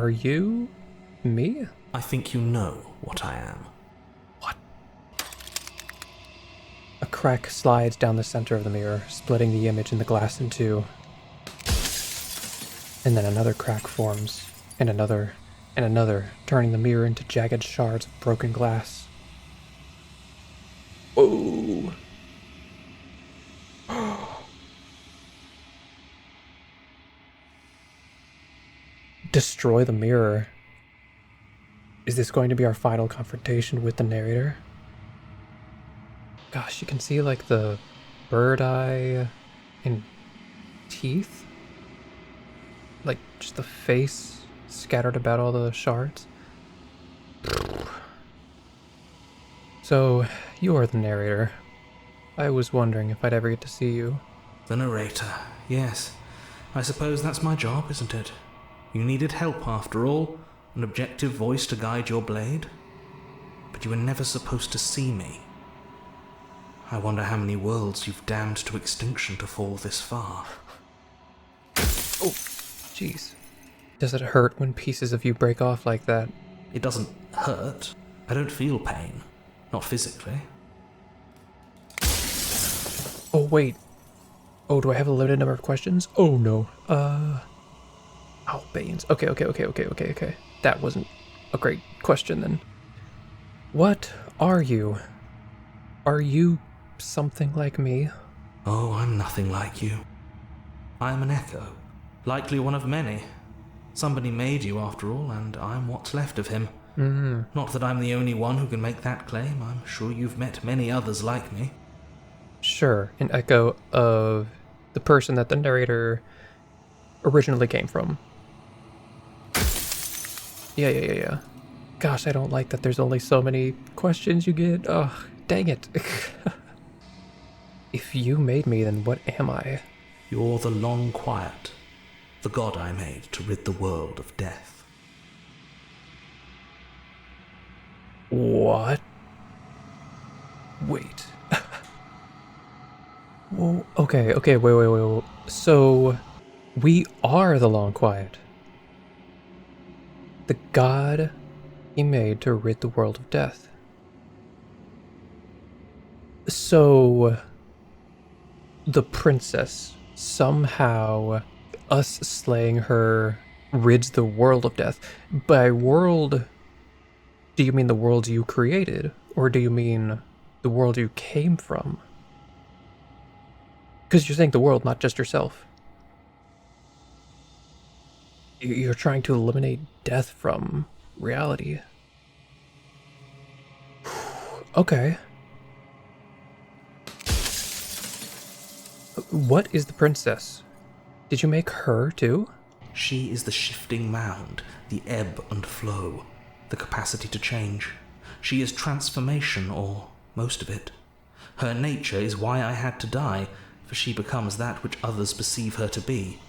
Are you me? I think you know what I am. What? A crack slides down the center of the mirror, splitting the image in the glass in two. And then another crack forms, and another, turning the mirror into jagged shards of broken glass. Whoa! Destroy the mirror. Is this going to be our final confrontation with the narrator? Gosh, you can see like the bird eye and teeth. Like just the face scattered about all the shards. So, you are the narrator. I was wondering if I'd ever get to see you. The narrator, yes. I suppose that's my job, isn't it? You needed help after all, an objective voice to guide your blade. But you were never supposed to see me. I wonder how many worlds you've damned to extinction to fall this far. Oh, jeez. Does it hurt when pieces of you break off like that? It doesn't hurt. I don't feel pain. Not physically. Oh, wait. Oh, do I have a limited number of questions? Oh, no. Oh, Baines. Okay. That wasn't a great question, then. What are you? Are you something like me? Oh, I'm nothing like you. I am an echo. Likely one of many. Somebody made you, after all, and I'm what's left of him. Not that I'm the only one who can make that claim. I'm sure you've met many others like me. Sure, an echo of the person that the narrator originally came from. Yeah. Gosh, I don't like that there's only so many questions you get. Ugh, dang it. If you made me, then what am I? You're the long quiet, the god I made to rid the world of death. What? Wait. Well, okay, wait. So, we are the Long Quiet. The god he made to rid the world of death. So, the princess, somehow, us slaying her rids the world of death. By world, do you mean the world you created? Or do you mean the world you came from? Because you're saying the world, not just yourself. You're trying to eliminate death from reality. Okay. What is the princess? Did you make her too? She is the shifting mound, the ebb and flow, the capacity to change. She is transformation, or most of it. Her nature is why I had to die, for she becomes that which others perceive her to be.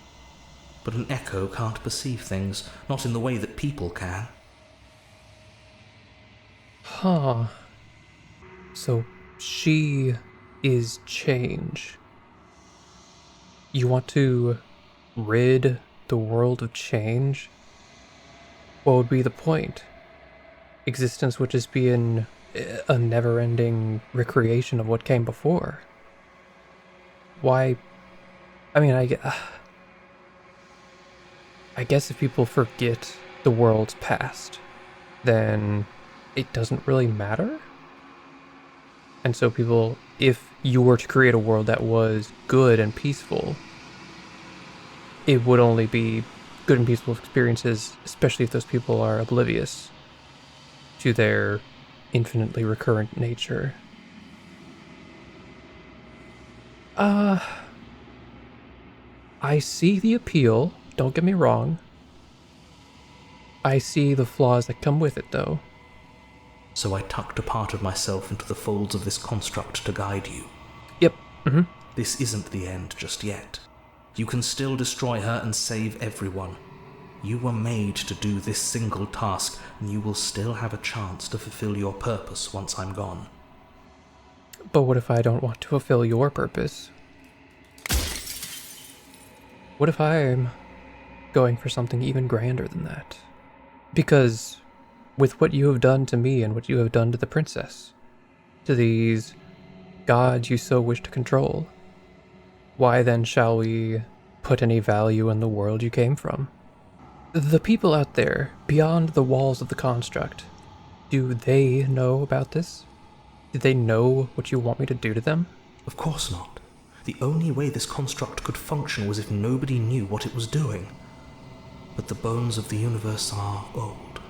But an echo can't perceive things, not in the way that people can. Huh. So she is change. You want to rid the world of change? What would be the point? Existence would just be a never-ending recreation of what came before. Why? I mean, I guess if people forget the world's past, then it doesn't really matter. And so people, if you were to create a world that was good and peaceful, it would only be good and peaceful experiences, especially if those people are oblivious to their infinitely recurrent nature. I see the appeal, don't get me wrong. I see the flaws that come with it, though. So I tucked a part of myself into the folds of this construct to guide you. Yep. This isn't the end just yet. You can still destroy her and save everyone. You were made to do this single task, and you will still have a chance to fulfill your purpose once I'm gone. But what if I don't want to fulfill your purpose? What if I'm going for something even grander than that? Because with what you have done to me and what you have done to the princess, to these gods you so wish to control, why then shall we put any value in the world you came from? The people out there, beyond the walls of the construct, do they know about this? Do they know what you want me to do to them? Of course not. The only way this construct could function was if nobody knew what it was doing. But the bones of the universe are old.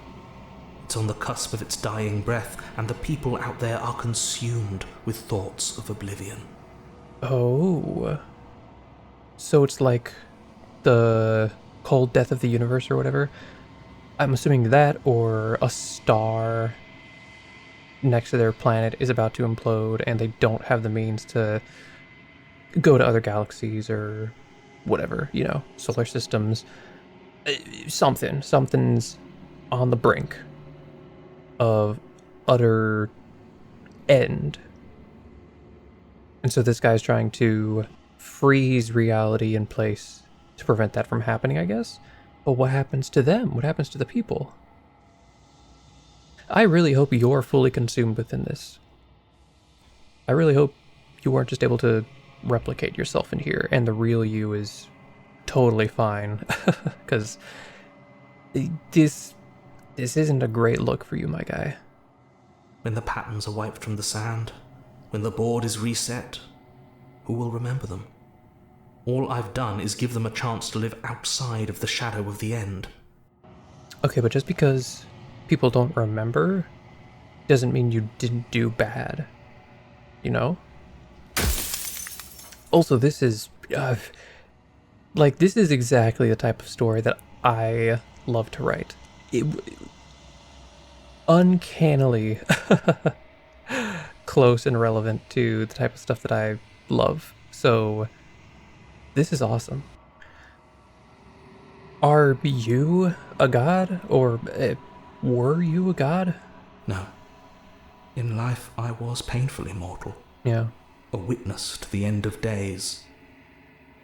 It's on the cusp of its dying breath, and the people out there are consumed with thoughts of oblivion. Oh. So it's like the cold death of the universe or whatever? I'm assuming that, or a star next to their planet is about to implode and they don't have the means to go to other galaxies or whatever, solar systems. Something's on the brink of utter end. And so this guy's trying to freeze reality in place to prevent that from happening, I guess. But what happens to them? What happens to the people? I really hope you're fully consumed within this. I really hope you weren't just able to replicate yourself in here and the real you is totally fine. Because this isn't a great look for you, my guy. When the patterns are wiped from the sand, when the board is reset, who will remember them? All I've done is give them a chance to live outside of the shadow of the end. Okay, but just because people don't remember doesn't mean you didn't do bad, Also, this is this is exactly the type of story that I love to write. Uncannily close and relevant to the type of stuff that I love. So this is awesome. Are you a god, or were you a god? No. In life, I was painfully mortal. Yeah. A witness to the end of days.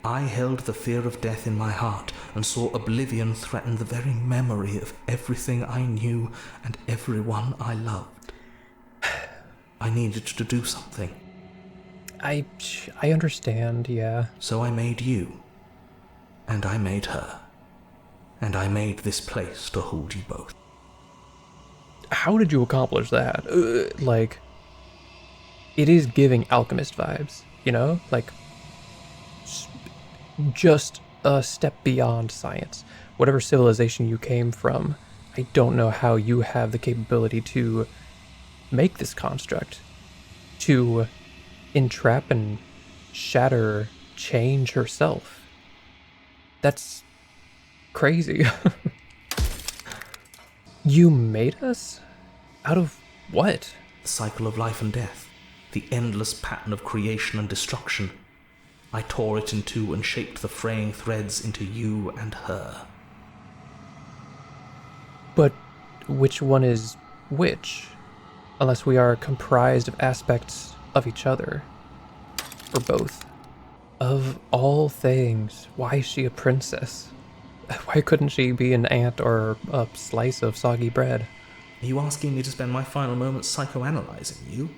I held the fear of death in my heart and saw oblivion threaten the very memory of everything I knew and everyone I loved. I needed to do something. I understand, yeah. So I made you. And I made her. And I made this place to hold you both. How did you accomplish that? It is giving alchemist vibes, just a step beyond science. Whatever civilization you came from, I don't know how you have the capability to make this construct, to entrap and shatter change herself. That's crazy. You made us? Out of what? The cycle of life and death. The endless pattern of creation and destruction. I tore it in two and shaped the fraying threads into you and her. But which one is which? Unless we are comprised of aspects of each other. Or both. Of all things, why is she a princess? Why couldn't she be an ant or a slice of soggy bread? Are you asking me to spend my final moments psychoanalyzing you?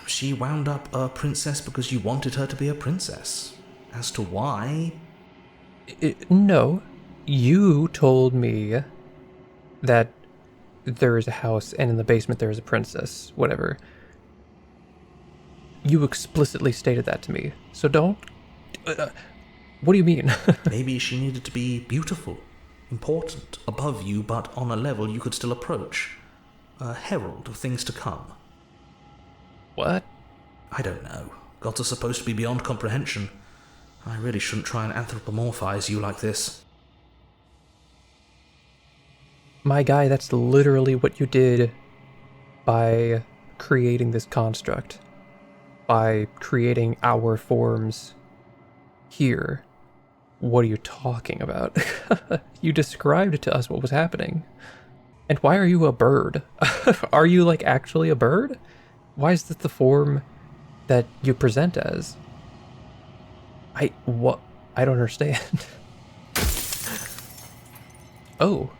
She wound up a princess because you wanted her to be a princess. As to why? No. You told me that there is a house and in the basement there is a princess, whatever. You explicitly stated that to me. So don't... what do you mean? Maybe she needed to be beautiful, important, above you, but on a level you could still approach. A herald of things to come. What? I don't know. Gods are supposed to be beyond comprehension. I really shouldn't try and anthropomorphize you like this. My guy, that's literally what you did by creating this construct. By creating our forms here. What are you talking about? You described to us what was happening. And why are you a bird? Are you actually a bird? Why is this the form that you present as? I don't understand. Oh,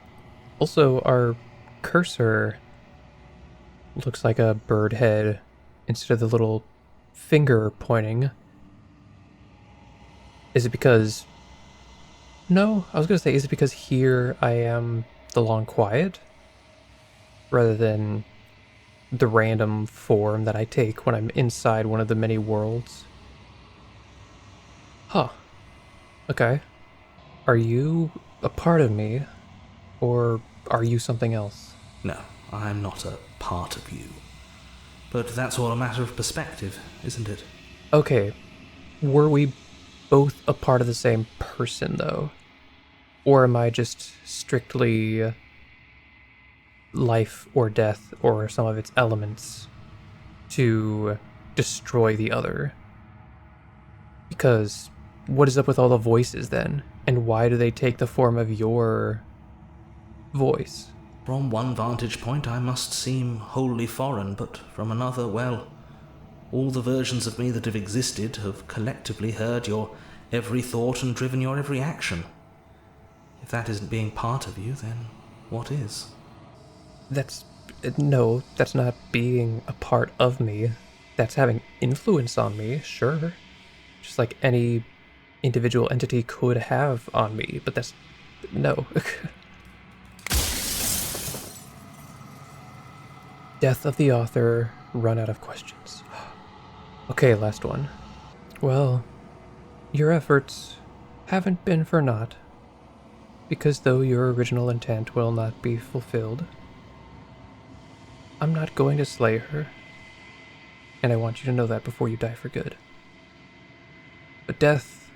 Also, our cursor looks like a bird head instead of the little finger pointing. Is it because... No, I was going to say, is it because here I am the long quiet? Rather than the random form that I take when I'm inside one of the many worlds? Huh. Okay. Are you a part of me, or are you something else? No, I'm not a part of you. But that's all a matter of perspective, isn't it? Okay, were we both a part of the same person, though? Or am I just strictly life or death or some of its elements to destroy the other? Because what is up with all the voices then? And why do they take the form of your voice? From one vantage point, I must seem wholly foreign, but from another, well, all the versions of me that have existed have collectively heard your every thought and driven your every action. If that isn't being part of you, then what is? That's... No, that's not being a part of me. That's having influence on me, sure. Just like any individual entity could have on me, but that's... No. Death of the author, run out of questions. Okay, last one. Well, your efforts haven't been for naught, because though your original intent will not be fulfilled, I'm not going to slay her, and I want you to know that before you die for good. But death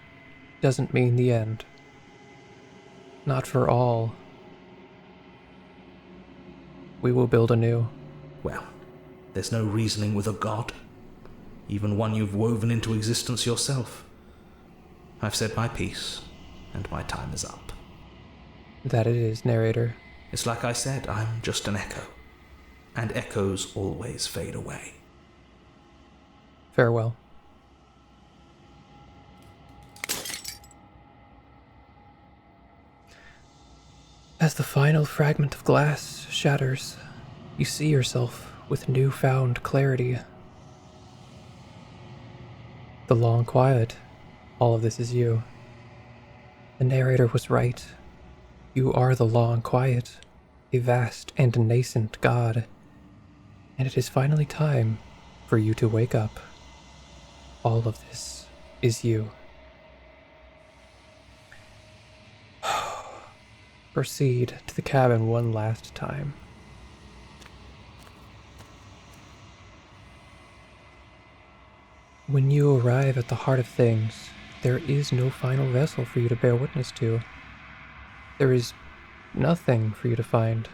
doesn't mean the end. Not for all. We will build anew. Well, there's no reasoning with a god, even one you've woven into existence yourself. I've said my piece, and my time is up. That it is, narrator. It's like I said, I'm just an echo, and echoes always fade away. Farewell. As the final fragment of glass shatters, you see yourself with newfound clarity. The long quiet, all of this is you. The narrator was right. You are the long quiet, a vast and nascent god. And it is finally time for you to wake up. All of this is you. Proceed to the cabin one last time. When you arrive at the heart of things, there is no final vessel for you to bear witness to. There is nothing for you to find.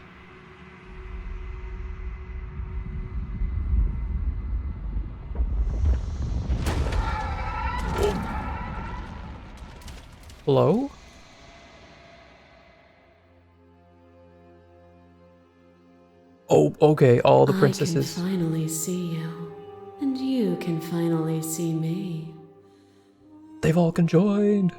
Hello? Oh, okay, all the princesses. I can finally see you, and you can finally see me. They've all conjoined.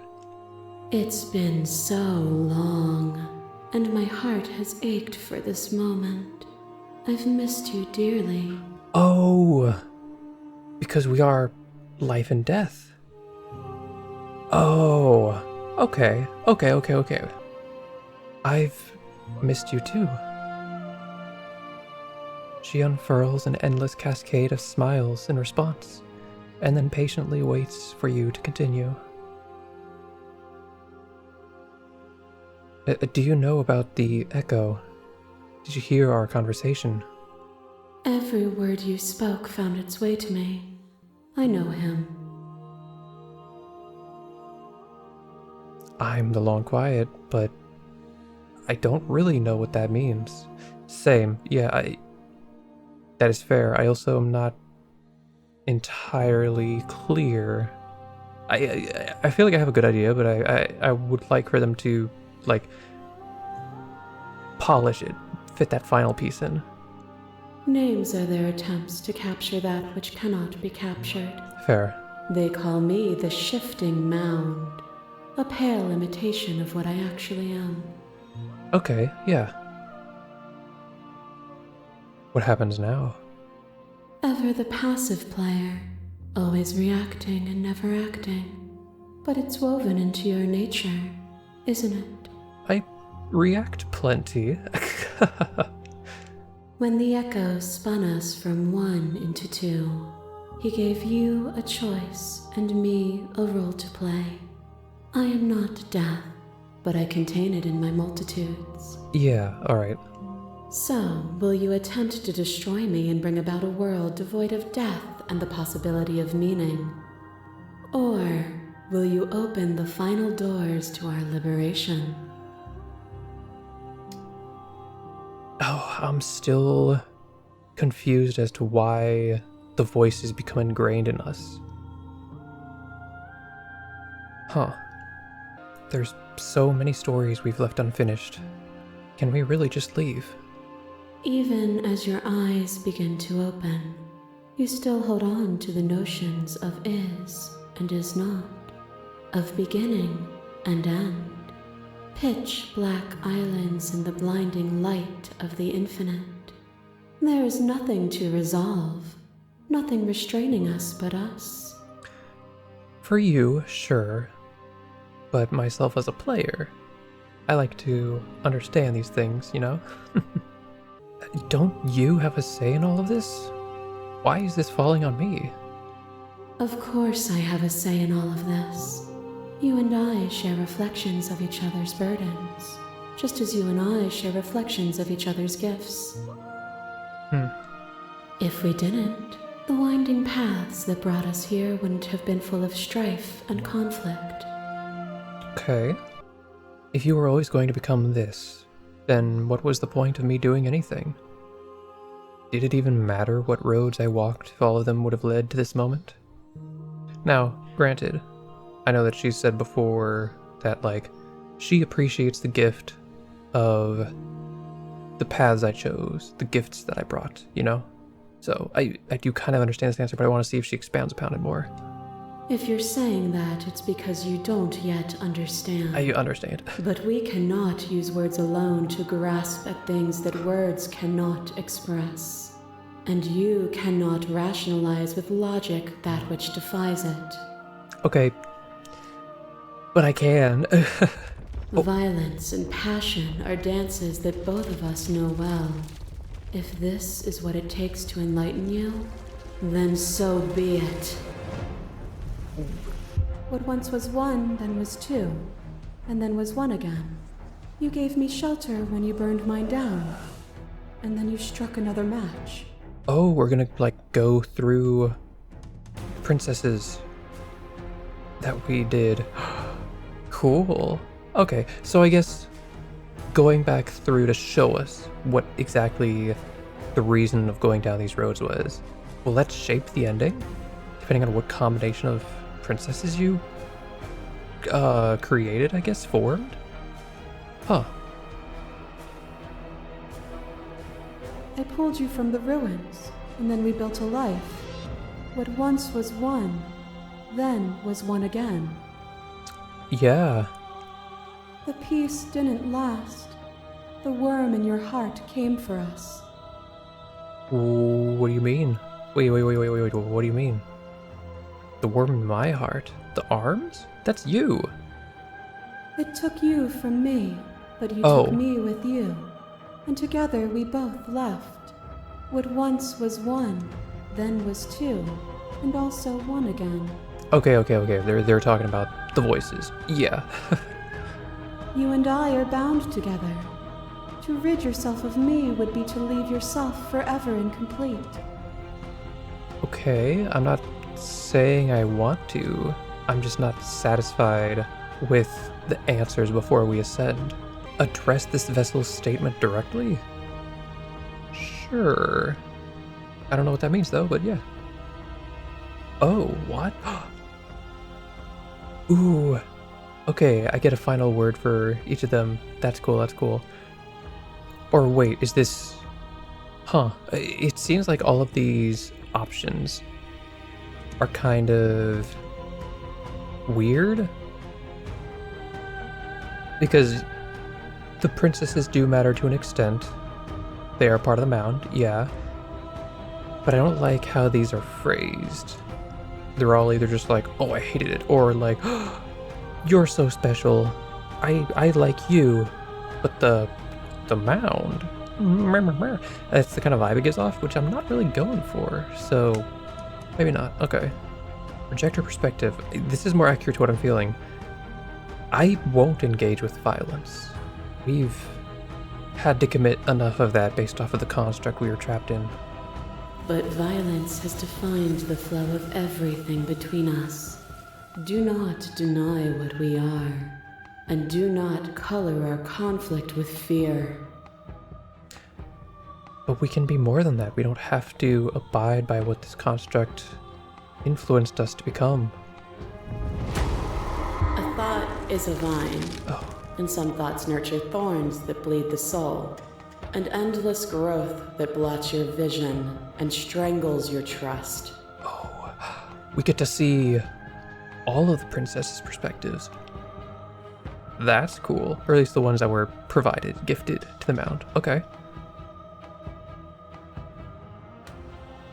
It's been so long, and my heart has ached for this moment. I've missed you dearly. Oh, because we are life and death. Oh, okay. I've missed you too. She unfurls an endless cascade of smiles in response, and then patiently waits for you to continue. Do you know about the echo? Did you hear our conversation? Every word you spoke found its way to me. I know him. I'm the long quiet, but I don't really know what that means. Same, yeah, that is fair. I also am not entirely clear. I feel like I have a good idea, but I would like for them to, like, polish it, fit that final piece in. Names are their attempts to capture that which cannot be captured. Fair. They call me the shifting mound, a pale imitation of what I actually am. Okay, yeah. What happens now? Ever the passive player, always reacting and never acting. But it's woven into your nature, isn't it? I react plenty. When the echo spun us from one into two, he gave you a choice and me a role to play. I am not death, but I contain it in my multitudes. Yeah, alright. So, will you attempt to destroy me and bring about a world devoid of death and the possibility of meaning? Or will you open the final doors to our liberation? Oh, I'm still confused as to why the voices become ingrained in us. Huh. There's so many stories we've left unfinished. Can we really just leave? Even as your eyes begin to open, you still hold on to the notions of is and is not, of beginning and end, pitch black islands in the blinding light of the infinite. There is nothing to resolve, nothing restraining us but us. For you, sure. But myself as a player, I like to understand these things, you know? Don't you have a say in all of this? Why is this falling on me? Of course I have a say in all of this. You and I share reflections of each other's burdens, just as you and I share reflections of each other's gifts. If we didn't, the winding paths that brought us here wouldn't have been full of strife and conflict. Okay. If you were always going to become this, then what was the point of me doing anything? Did it even matter what roads I walked if all of them would have led to this moment? Now, granted, I know that she said before that, like, she appreciates the gift of the paths I chose, the gifts that I brought, you know? So I do kind of understand this answer, but I want to see if she expounds upon it more. If you're saying that, it's because you don't yet understand. I understand. But we cannot use words alone to grasp at things that words cannot express. And you cannot rationalize with logic that which defies it. Okay. But I can. Violence and passion are dances that both of us know well. If this is what it takes to enlighten you, then so be it. What once was one, then was two, and then was one again. You gave me shelter when you burned mine down, and then you struck another match. Oh, we're gonna, like, go through princesses that we did. Cool. Okay, so I guess going back through to show us what exactly the reason of going down these roads was, will that shape the ending? Depending on what combination of princesses you created, I guess, formed? Huh. I pulled you from the ruins, and then we built a life. What once was one, then was one again. Yeah. The peace didn't last. The worm in your heart came for us. What do you mean? Wait, what do you mean? The worm in my heart? The arms? That's you. It took you from me, but you Oh. took me with you. And together we both left. What once was one, then was two, and also one again. Okay. They're talking about the voices. Yeah. You and I are bound together. To rid yourself of me would be to leave yourself forever incomplete. Okay, I'm not saying I want to. I'm just not satisfied with the answers before we ascend. Address this vessel's statement directly? Sure. I don't know what that means though, but yeah. Oh, what? Ooh. Okay, I get a final word for each of them. That's cool. Or wait, is this... Huh. It seems like all of these options are kind of weird. Because the princesses do matter to an extent. They are part of the mound, yeah. But I don't like how these are phrased. They're all either just like, oh, I hated it, or like, oh, you're so special. I like you. But the mound, that's the kind of vibe it gives off, which I'm not really going for. So maybe not. Okay. Projector perspective. This is more accurate to what I'm feeling. I won't engage with violence. We've had to commit enough of that based off of the construct we were trapped in. But violence has defined the flow of everything between us. Do not deny what we are, and do not color our conflict with fear. But we can be more than that. We don't have to abide by what this construct influenced us to become. A thought is a vine, Oh, and some thoughts nurture thorns that bleed the soul, and endless growth that blots your vision and strangles your trust. we get to see all of the princess's perspectives. That's cool. Or at least the ones that were provided, gifted to the mound. Okay.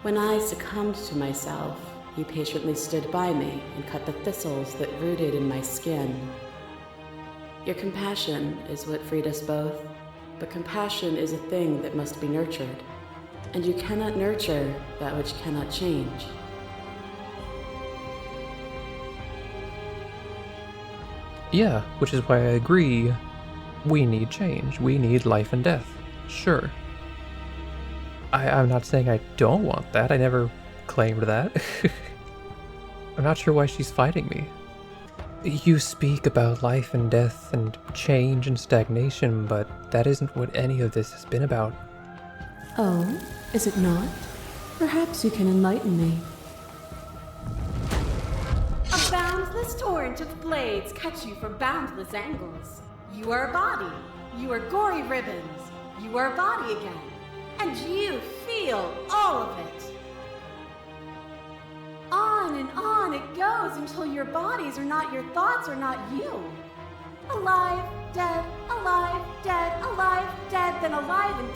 When I succumbed to myself, you patiently stood by me and cut the thistles that rooted in my skin. Your compassion is what freed us both, but compassion is a thing that must be nurtured, and you cannot nurture that which cannot change. Yeah, which is why I agree we need change. We need life and death. Sure. I'm not saying I don't want that. I never claimed that. I'm not sure why she's fighting me. You speak about life and death and change and stagnation, but that isn't what any of this has been about. Oh, is it not? Perhaps you can enlighten me. A boundless torrent of blades cut you from boundless angles. You are a body. You are gory ribbons. You are a body again. And you feel all of it. On and on it goes until your bodies are not your thoughts, are not you. Alive, dead, alive, dead, then alive and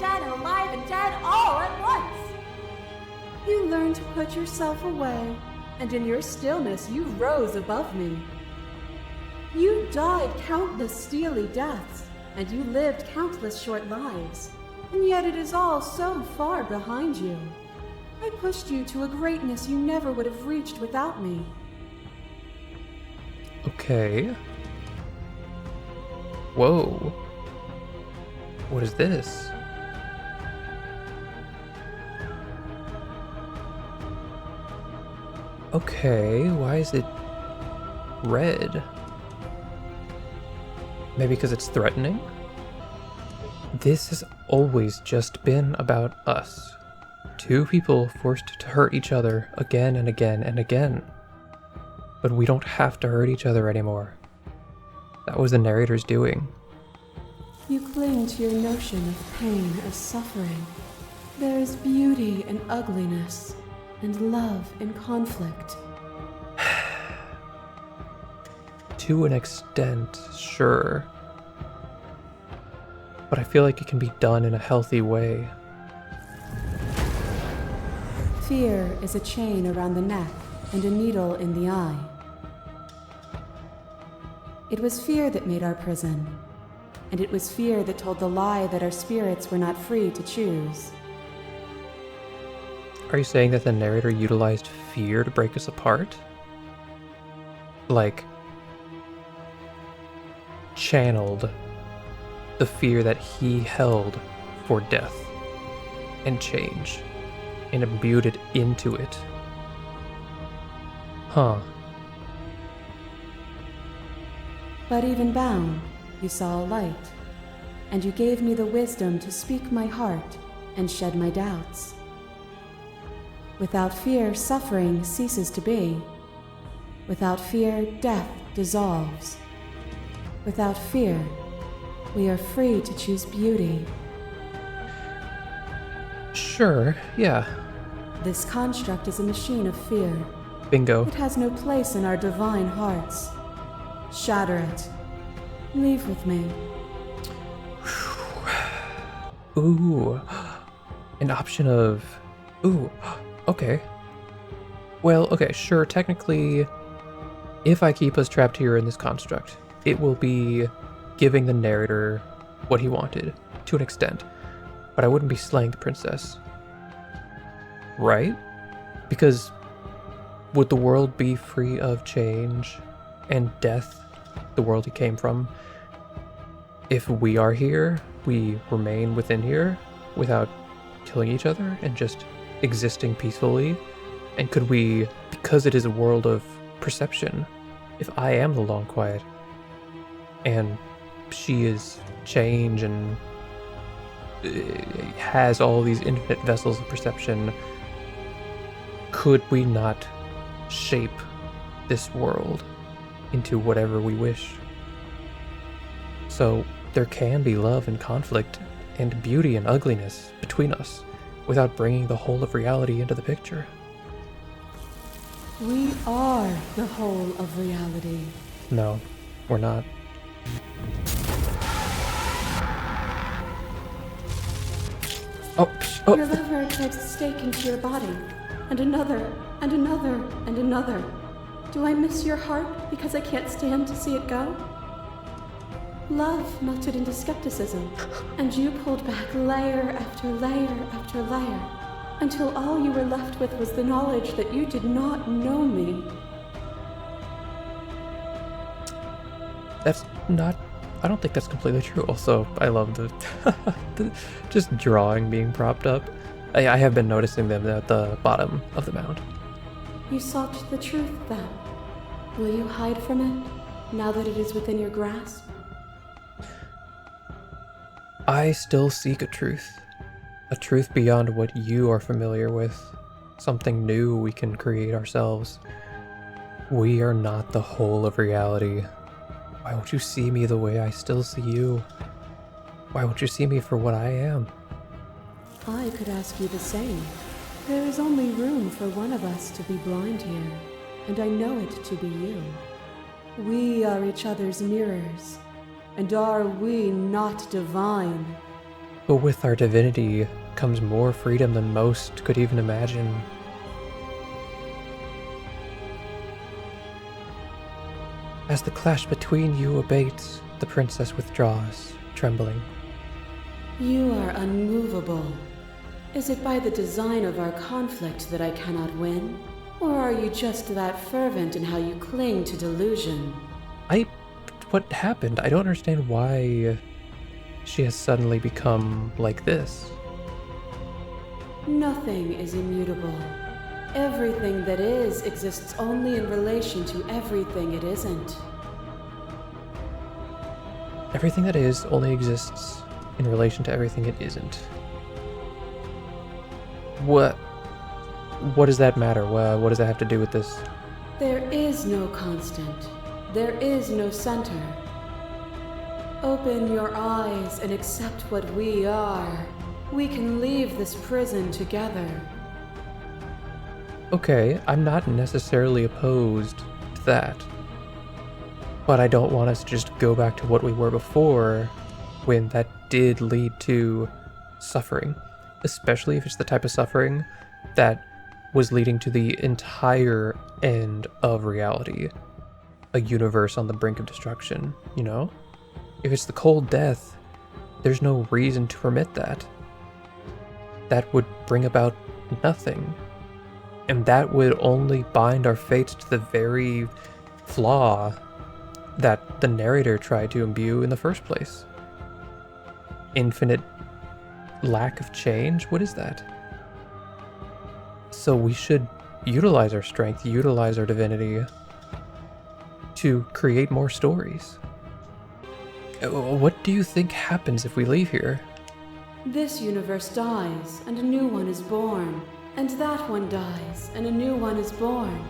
dead all at once. You learn to put yourself away, and in your stillness you rose above me. You died countless steely deaths, and you lived countless short lives, and yet it is all so far behind you. I pushed you to a greatness you never would have reached without me. Okay. Whoa. What is this? Okay, why is it red? Maybe because it's threatening? This has always just been about us. Two people forced to hurt each other again and again and again. But we don't have to hurt each other anymore. That was the narrator's doing. You cling to your notion of pain as suffering. There is beauty in ugliness, and love in conflict. To an extent, sure. But I feel like it can be done in a healthy way. Fear is a chain around the neck and a needle in the eye. It was fear that made our prison, and it was fear that told the lie that our spirits were not free to choose. Are you saying that the narrator utilized fear to break us apart? Like, channeled the fear that he held for death and change, and imbued it into it. Huh. But even bound, you saw a light, and you gave me the wisdom to speak my heart and shed my doubts. Without fear, suffering ceases to be. Without fear, death dissolves. Without fear, we are free to choose beauty. Sure, yeah. This construct is a machine of fear. Bingo. It has no place in our divine hearts. Shatter it. Leave with me. Ooh. an option of, ooh, okay. Well, okay, sure, technically, if I keep us trapped here in this construct, it will be giving the narrator what he wanted, to an extent. But I wouldn't be slaying the princess. Right? Because would the world be free of change and death, the world he came from, if we are here, we remain within here without killing each other and just existing peacefully? And could we, because it is a world of perception, if I am the Long Quiet and she is change and has all these infinite vessels of perception, could we not shape this world into whatever we wish? So there can be love and conflict and beauty and ugliness between us without bringing the whole of reality into the picture. We are the whole of reality. No, we're not. Oh. Your lover drives a stake into your body, and another, and another, and another. Do I miss your heart because I can't stand to see it go? Love melted into skepticism, and you pulled back layer after layer after layer, until all you were left with was the knowledge that you did not know me. That's not... I don't think that's completely true. Also, I love the just drawing being propped up. I have been noticing them at the bottom of the mound. You sought the truth, then. Will you hide from it, now that it is within your grasp? I still seek a truth beyond what you are familiar with, something new we can create ourselves. We are not the whole of reality. Why won't you see me the way I still see you? Why won't you see me for what I am? I could ask you the same. There is only room for one of us to be blind here, and I know it to be you. We are each other's mirrors, and are we not divine? But with our divinity comes more freedom than most could even imagine. As the clash between you abates, the princess withdraws, trembling. You are unmovable. Is it by the design of our conflict that I cannot win? Or are you just that fervent in how you cling to delusion? What happened? I don't understand why she has suddenly become like this. Nothing is immutable. Everything that is exists only in relation to everything it isn't. Everything that is only exists in relation to everything it isn't. What does that matter? What does that have to do with this? There is no constant. There is no center. Open your eyes and accept what we are. We can leave this prison together. Okay, I'm not necessarily opposed to that. But I don't want us to just go back to what we were before, when that did lead to suffering. Especially if it's the type of suffering that was leading to the entire end of reality. A universe on the brink of destruction, you know? If it's the cold death, there's no reason to permit that. That would bring about nothing. And that would only bind our fates to the very flaw that the narrator tried to imbue in the first place. Infinite lack of change? What is that? So we should utilize our strength, utilize our divinity to create more stories. What do you think happens if we leave here? This universe dies, and a new one is born. And that one dies, and a new one is born.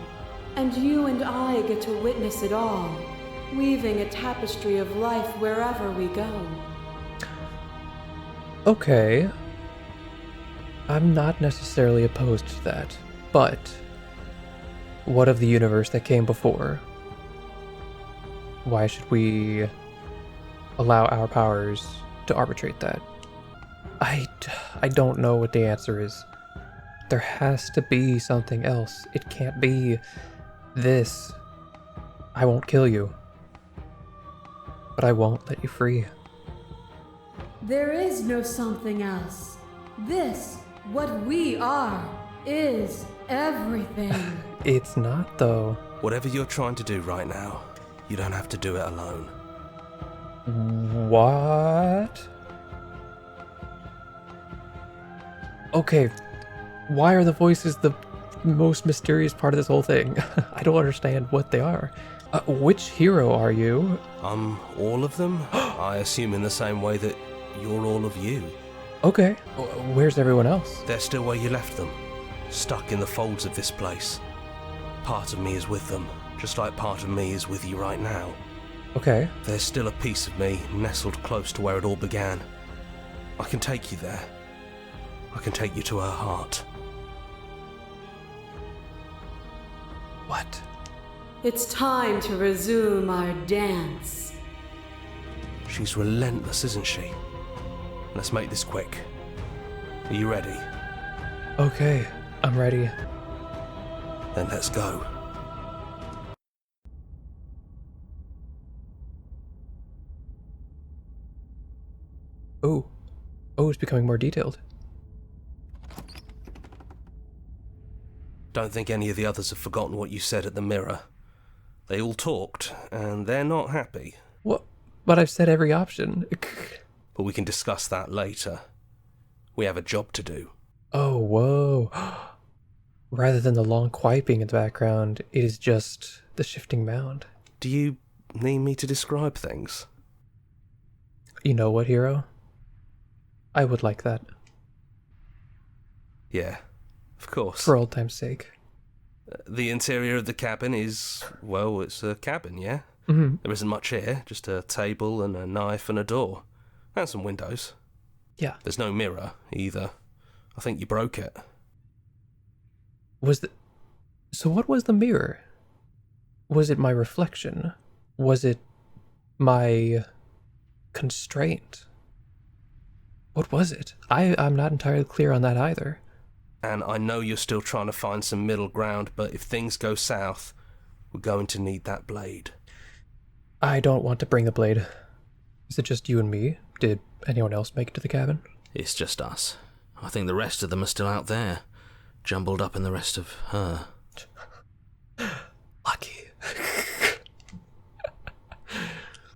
And you and I get to witness it all, weaving a tapestry of life wherever we go. Okay. I'm not necessarily opposed to that, but what of the universe that came before? Why should we allow our powers to arbitrate that? I don't know what the answer is. There has to be something else. It can't be this. I won't kill you, but I won't let you free. There is no something else. This, what we are, is everything. It's not, though. Whatever you're trying to do right now, you don't have to do it alone. What? Okay, why are the voices the most mysterious part of this whole thing? I don't understand what they are. Which hero are you? All of them? I assume in the same way that you're all of you. Okay, where's everyone else? They're still where you left them, stuck in the folds of this place. Part of me is with them, just like part of me is with you right now. Okay. There's still a piece of me nestled close to where it all began. I can take you there. I can take you to her heart. What? It's time to resume our dance. She's relentless, isn't she? Let's make this quick. Are you ready? Okay, I'm ready. Then let's go. Oh, it's becoming more detailed. Don't think any of the others have forgotten what you said at the mirror. They all talked, and they're not happy. What? But I've said every option. But we can discuss that later. We have a job to do. Oh, whoa. Rather than the long quiping in the background, it is just the shifting mound. Do you need me to describe things? You know what, hero? I would like that. Yeah, of course. For old time's sake. The interior of the cabin is, well, it's a cabin, yeah? Mm-hmm. There isn't much here, just a table and a knife and a door. And some windows. Yeah. There's no mirror, either. I think you broke it. So what was the mirror? Was it my reflection? Was it my constraint? What was it? I'm not entirely clear on that either. And I know you're still trying to find some middle ground, but if things go south, we're going to need that blade. I don't want to bring the blade. Is it just you and me? Did anyone else make it to the cabin? It's just us. I think the rest of them are still out there, jumbled up in the rest of her. Lucky.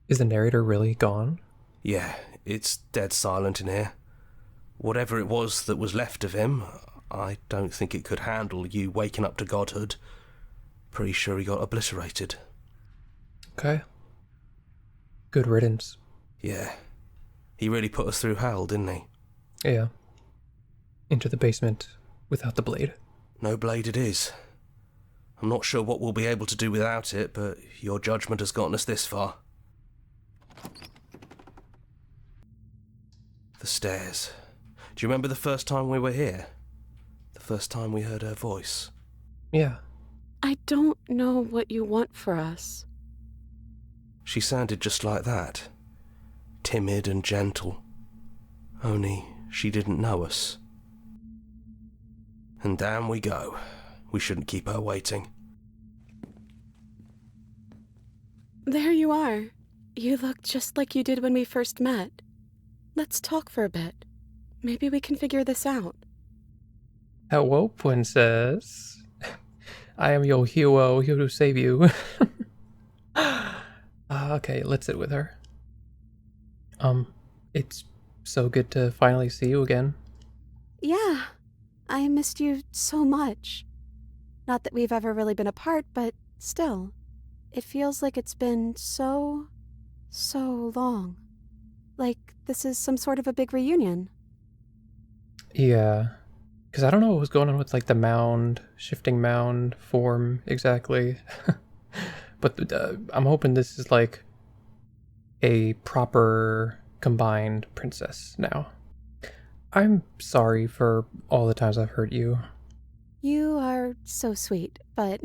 Is the narrator really gone? Yeah, it's dead silent in here. Whatever it was that was left of him, I don't think it could handle you waking up to godhood. Pretty sure he got obliterated. Okay. Good riddance. Yeah. He really put us through hell, didn't he? Yeah. Into the basement without the blade. No blade it is. I'm not sure what we'll be able to do without it, but your judgment has gotten us this far. The stairs. Do you remember the first time we were here? The first time we heard her voice? Yeah. I don't know what you want for us. She sounded just like that. Timid and gentle. Only she didn't know us. And down we go. We shouldn't keep her waiting. There you are. You look just like you did when we first met. Let's talk for a bit. Maybe we can figure this out. Hello, princess. I am your hero, here to save you. Okay, let's sit with her. It's so good to finally see you again. Yeah, I missed you so much. Not that we've ever really been apart, but still, it feels like it's been so long. Like this is some sort of a big reunion. Yeah, because I don't know what was going on with like the mound, shifting mound form exactly. But I'm hoping this is like a proper combined princess now. I'm sorry for all the times I've hurt you. You are so sweet, but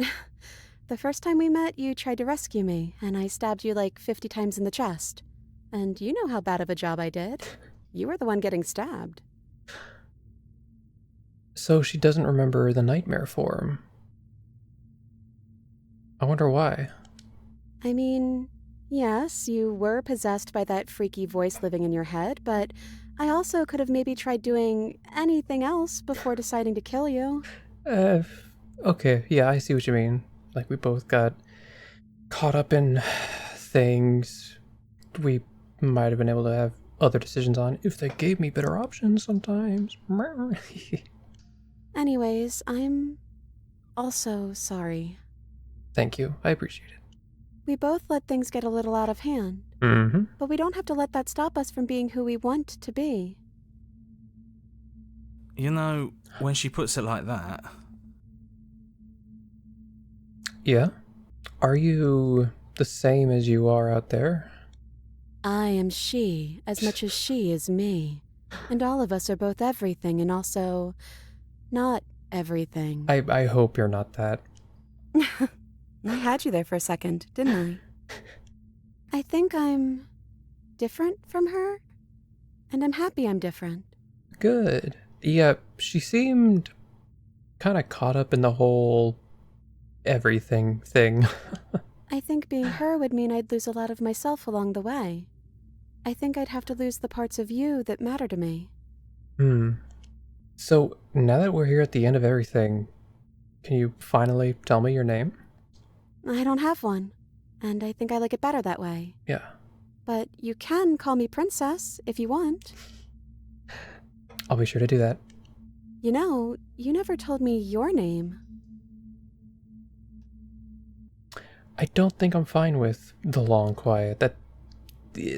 the first time we met, you tried to rescue me, and I stabbed you like 50 times in the chest. And you know how bad of a job I did. You were the one getting stabbed. So she doesn't remember the nightmare form. I wonder why. I mean, yes, you were possessed by that freaky voice living in your head, but I also could have maybe tried doing anything else before deciding to kill you. Uh, okay, yeah, I see what you mean. Like, we both got caught up in things we might have been able to have other decisions on if they gave me better options sometimes. Anyways, I'm also sorry. Thank you. I appreciate it. We both let things get a little out of hand, Mm-hmm. but we don't have to let that stop us from being who we want to be. You know, when she puts it like that, Yeah? Are you the same as you are out there? I am she as much as she is me, and all of us are both everything and also not everything. I hope you're not that. I had you there for a second, didn't I? I think I'm different from her, and I'm happy I'm different. Good. Yeah, she seemed kind of caught up in the whole everything thing. I think being her would mean I'd lose a lot of myself along the way. I think I'd have to lose the parts of you that matter to me. So, now that we're here at the end of everything, can you finally tell me your name? I don't have one, and I think I like it better that way. Yeah. But you can call me Princess if you want. I'll be sure to do that. You know, you never told me your name. I don't think I'm fine with the long quiet. That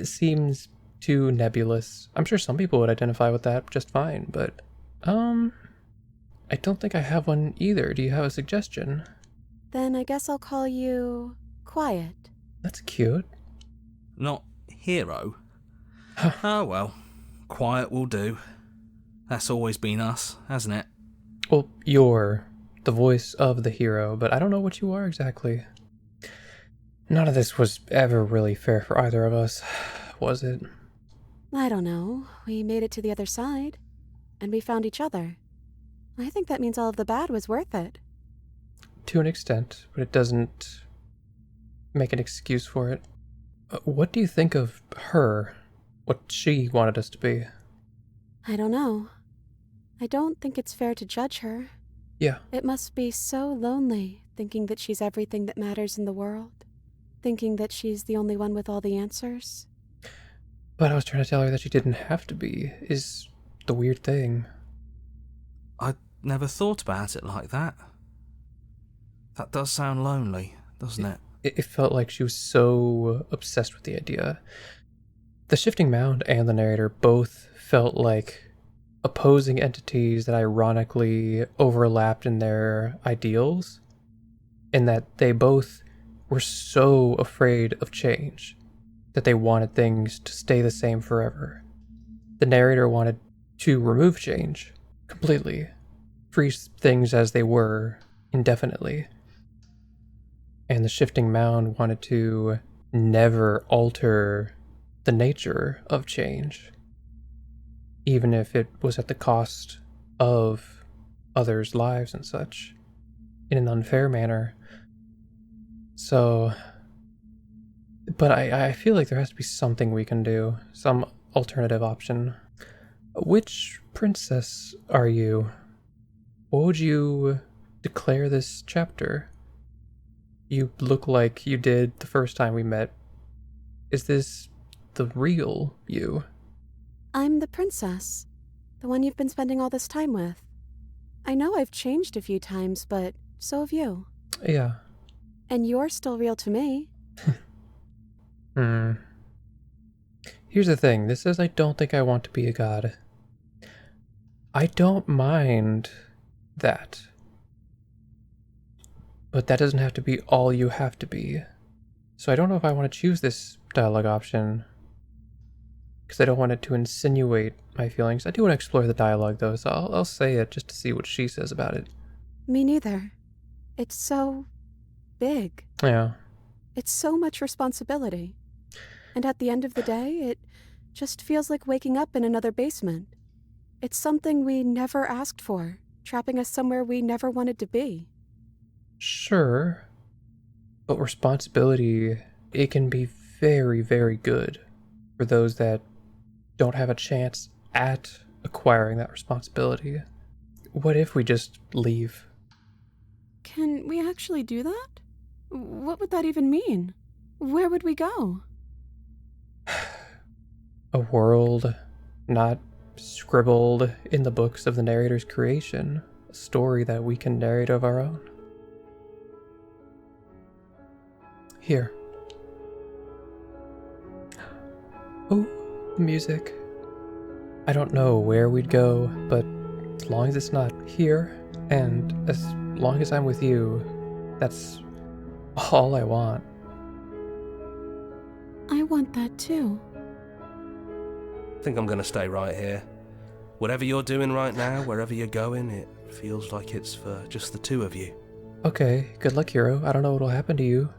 seems too nebulous. I'm sure some people would identify with that just fine, but I don't think I have one either. Do you have a suggestion? Then I guess I'll call you Quiet. That's cute. not hero. Oh well, quiet will do. That's always been us, hasn't it? Well, you're the voice of the hero, but I don't know what you are exactly. None of this was ever really fair for either of us, was it? I don't know. We made it to the other side, and we found each other. I think that means all of the bad was worth it. To an extent, but it doesn't make an excuse for it. What do you think of her? What she wanted us to be? I don't know. I don't think it's fair to judge her. Yeah. It must be so lonely thinking that she's everything that matters in the world, thinking that she's the only one with all the answers. But I was trying to tell her that she didn't have to be, is the weird thing. I never thought about it like that. That does sound lonely, doesn't it? It felt like she was so obsessed with the idea. The shifting mound and the narrator both felt like opposing entities that ironically overlapped in their ideals, and that they both were so afraid of change that they wanted things to stay the same forever. The narrator wanted to remove change completely, freeze things as they were indefinitely. And the shifting mound wanted to never alter the nature of change, even if it was at the cost of others' lives and such, in an unfair manner. So, but I feel like there has to be something we can do, some alternative option. Which princess are you? What would you declare this chapter? You look like you did the first time we met. Is this the real you? I'm the princess, the one you've been spending all this time with. I know I've changed a few times, but so have you. Yeah. And you're still real to me. Here's the thing. This says I don't think I want to be a god. I don't mind that. But that doesn't have to be all you have to be. So I don't know if I want to choose this dialogue option, because I don't want it to insinuate my feelings. I do want to explore the dialogue though, so I'll say it just to see what she says about it. Me neither. It's so big. Yeah. It's so much responsibility. And at the end of the day, it just feels like waking up in another basement. It's something we never asked for. trapping us somewhere we never wanted to be. Sure, but responsibility, it can be very, very good for those that don't have a chance at acquiring that responsibility. What if we just leave? Can we actually do that? What would that even mean? Where would we go? A world not scribbled in the books of the narrator's creation, a story that we can narrate of our own. Here. Oh, music. I don't know where we'd go, but as long as it's not here, and as long as I'm with you, that's all I want. I want that too. I think I'm gonna stay right here. Whatever you're doing right now, wherever you're going, it feels like it's for just the two of you. Okay, good luck, hero. I don't know what'll happen to you.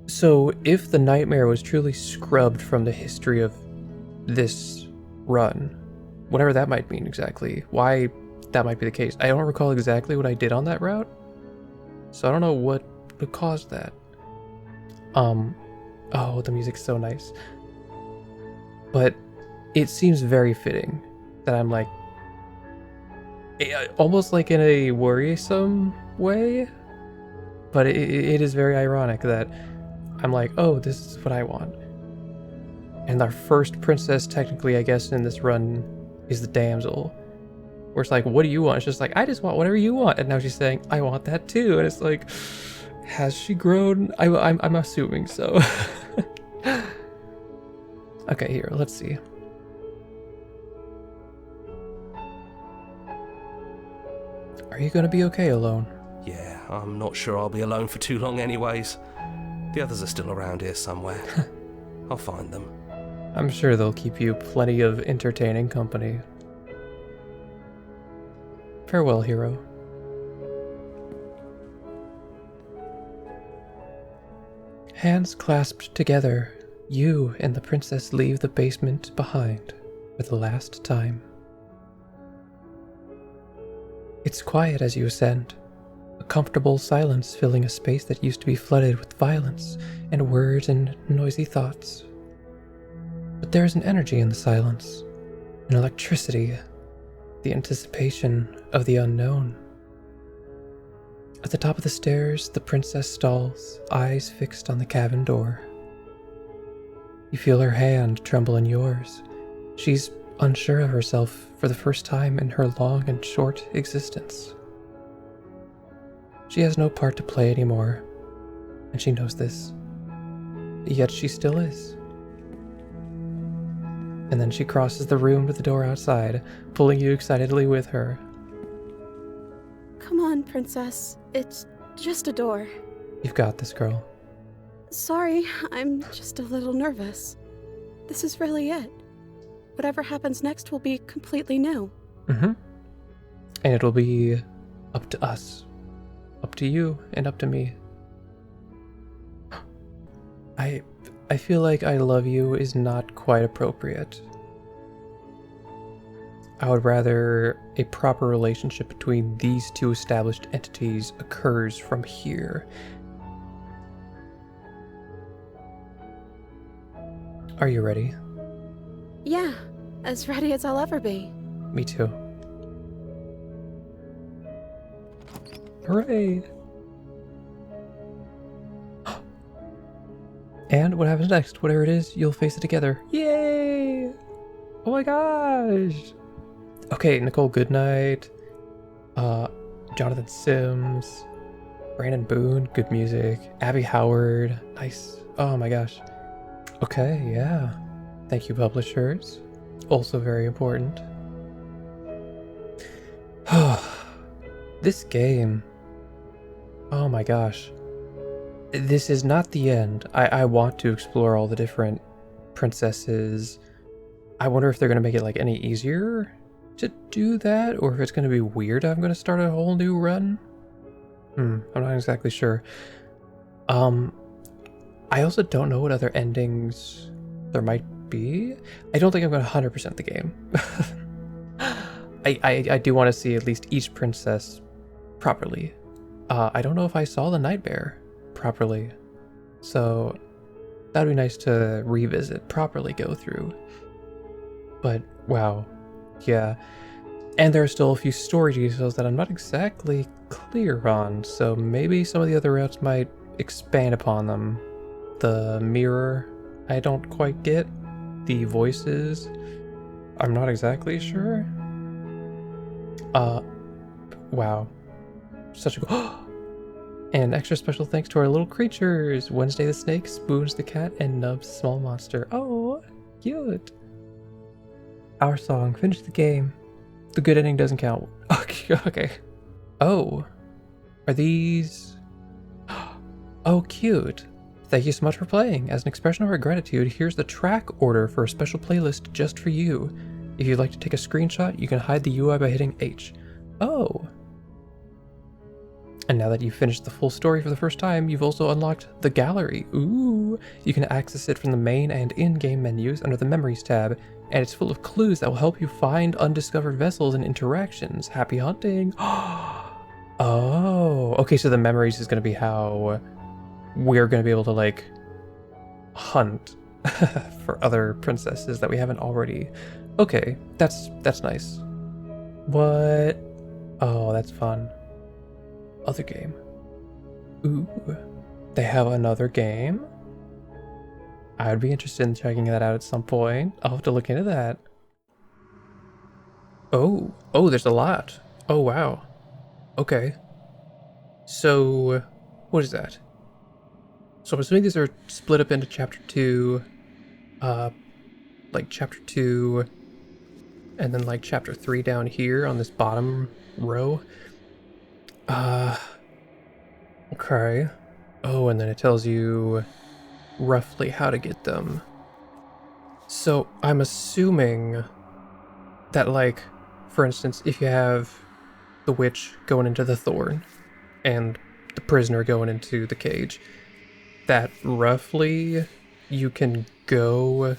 So if the nightmare was truly scrubbed from the history of this run, whatever that might mean exactly, why that might be the case. I don't recall exactly what I did on that route, so I don't know what caused that. Oh, the music's so nice. But it seems very fitting that I'm like, almost like in a worrisome way, but it is very ironic that I'm like, oh, this is what I want. And our first princess, technically, I guess, in this run is the damsel. Where it's like, what do you want? It's just like, I just want whatever you want. And now she's saying, I want that too. And it's like, has she grown? I'm assuming so. Okay, here, let's see. Are you gonna be okay alone? Yeah, I'm not sure I'll be alone for too long anyways. The others are still around here somewhere. I'll find them. I'm sure they'll keep you plenty of entertaining company. Farewell, hero. Hands clasped together, you and the princess leave the basement behind for the last time. It's quiet as you ascend, a comfortable silence filling a space that used to be flooded with violence and words and noisy thoughts. But there is an energy in the silence, an electricity, the anticipation of the unknown. At the top of the stairs, the princess stalls, eyes fixed on the cabin door. You feel her hand tremble in yours. She's unsure of herself for the first time in her long and short existence. She has no part to play anymore, and she knows this. Yet she still is. And then she crosses the room to the door outside, pulling you excitedly with her. Come on, princess. It's just a door. You've got this, girl. Sorry, I'm just a little nervous. This is really it. Whatever happens next will be completely new. Mm-hmm. And it'll be up to us. Up to you and up to me. I feel like I love you is not quite appropriate. I would rather a proper relationship between these two established entities occurs from here. Are you ready? Yeah, as ready as I'll ever be. Me too. Hooray! And what happens next? Whatever it is, you'll face it together. Yay! Oh my gosh! Okay, Nicole Goodnight, Jonathan Sims, Brandon Boone, good music, Abby Howard, nice. Oh my gosh. Okay, yeah. Thank you, publishers. Also very important. This game. Oh my gosh. This is not the end. I want to explore all the different princesses. I wonder if they're going to make it like any easier to do that, or if it's going to be weird. I'm going to start a whole new run. I'm not exactly sure. I also don't know what other endings There might be. I don't think I'm going to 100% the game. I do want to see at least each princess properly. I don't know if I saw the Nightmare properly. So that'd be nice to revisit, properly go through. But wow, yeah. And there are still a few story details that I'm not exactly clear on, so maybe some of the other routes might expand upon them. The mirror, I don't quite get. The voices, I'm not exactly sure. Wow. Such a cool. And extra special thanks to our little creatures. Wednesday the snake, Spoons the cat, and Nubs small monster. Oh, cute. Our song, finish the game. The good ending doesn't count. Okay. Oh, are these... Oh, cute. Thank you so much for playing. As an expression of our gratitude, here's the track order for a special playlist just for you. If you'd like to take a screenshot, you can hide the UI by hitting H. Oh. And now that you've finished the full story for the first time, you've also unlocked the gallery. Ooh. You can access it from the main and in-game menus under the Memories tab, and it's full of clues that will help you find undiscovered vessels and interactions. Happy hunting. Oh. Okay, so the Memories is going to be how we're going to be able to, like, hunt for other princesses that we haven't already. Okay, that's nice. What? Oh, that's fun. Other game. Ooh, they have another game? I would be interested in checking that out at some point. I'll have to look into that. Oh, there's a lot. Oh, wow. Okay. So, what is that? So I'm assuming these are split up into chapter 2, like chapter 2, and then like chapter 3 down here on this bottom row. Okay. Oh, and then it tells you roughly how to get them. So I'm assuming that, like, for instance, if you have the witch going into the thorn and the prisoner going into the cage, that roughly you can go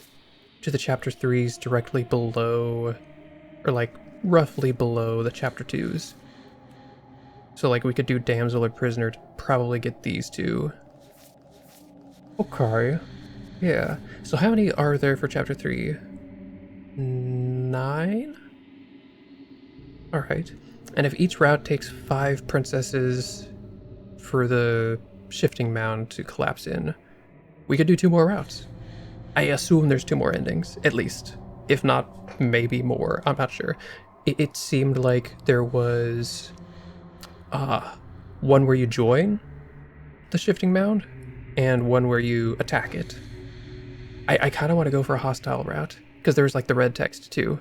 to the chapter 3s directly below, or like roughly below the chapter 2s. So like we could do damsel or prisoner to probably get these two. Okay. Yeah. So how many are there for chapter 3? 9? Alright. And if each route takes 5 princesses for the shifting mound to collapse in, we could do 2 more routes. I assume there's 2 more endings, at least. If not, maybe more. I'm not sure. It seemed like there was one where you join the shifting mound and one where you attack it. I kind of want to go for a hostile route because there's like the red text too.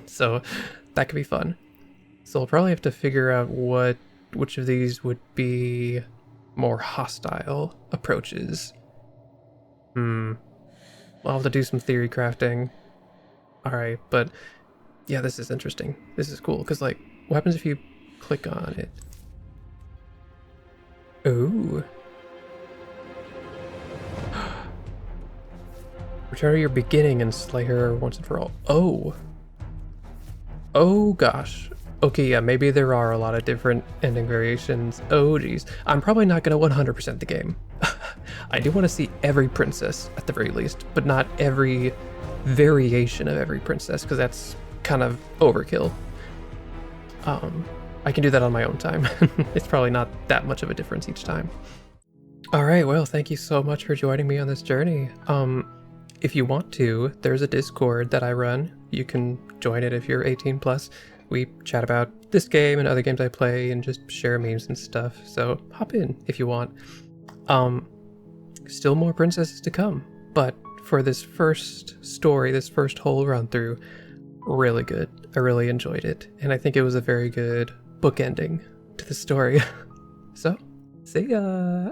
So that could be fun. So I'll probably have to figure out which of these would be more hostile approaches. I'll have to do some theory crafting. Alright, but yeah, this is interesting. This is cool, because like, what happens if you click on it? Ooh. Return to your beginning and slay her once and for all. Oh. Oh gosh. Okay, yeah, maybe there are a lot of different ending variations. Oh geez. I'm probably not going to 100% the game. I do want to see every princess at the very least, but not every variation of every princess, because that's kind of overkill. I can do that on my own time. It's probably not that much of a difference each time. All right, well, thank you so much for joining me on this journey. If you want to, there's a Discord that I run. You can join it if you're 18 plus. We chat about this game and other games I play and just share memes and stuff. So hop in if you want. Still more princesses to come, but for this first story, this first whole run through, really good. I really enjoyed it, and I think it was a very good book ending to the story. So, see ya!